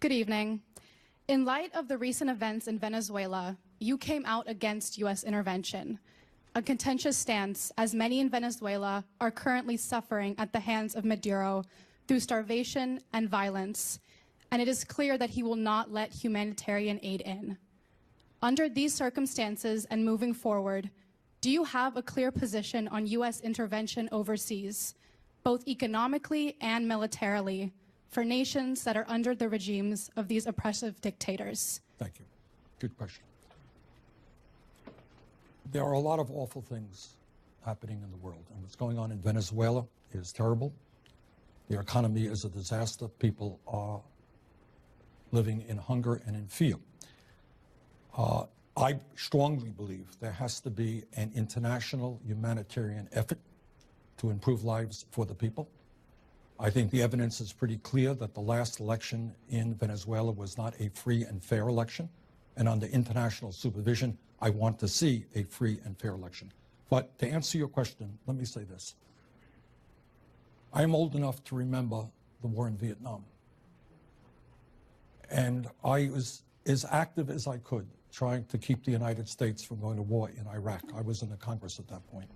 Good evening. In light of the recent events in Venezuela, you came out against U.S. intervention, a contentious stance as many in Venezuela are currently suffering at the hands of Maduro through starvation and violence, and it is clear that he will not let humanitarian aid in. Under these circumstances and moving forward, do you have a clear position on U.S. intervention overseas, both economically and militarily, for nations that are under the regimes of these oppressive dictators? Thank you. Good question. There are a lot of awful things happening in the world, and what's going on in Venezuela is terrible. Their economy is a disaster. People are living in hunger and in fear. I strongly believe there has to be an international humanitarian effort to improve lives for the people. I think the evidence is pretty clear that the last election in Venezuela was not a free and fair election. And under international supervision, I want to see a free and fair election. But to answer your question, let me say this. I am old enough to remember the war in Vietnam. And I was as active as I could trying to keep the United States from going to war in Iraq. I was in the Congress at that point.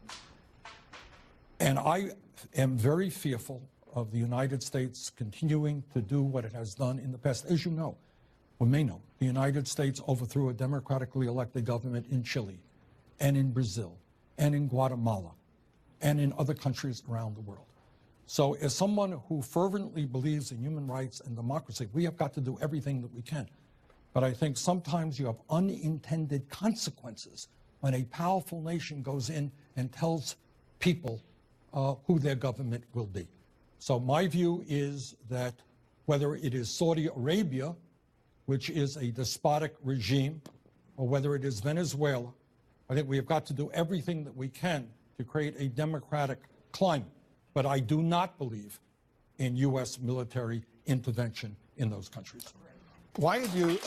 And I am very fearful of the United States continuing to do what it has done in the past. As you know, or may know, the United States overthrew a democratically elected government in Chile and in Brazil and in Guatemala and in other countries around the world. So as someone who fervently believes in human rights and democracy, we have got to do everything that we can. But I think sometimes you have unintended consequences when a powerful nation goes in and tells people who their government will be. So my view is that whether it is Saudi Arabia, which is a despotic regime, or whether it is Venezuela, I think we have got to do everything that we can to create a democratic climate. But I do not believe in U.S. military intervention in those countries. Why did you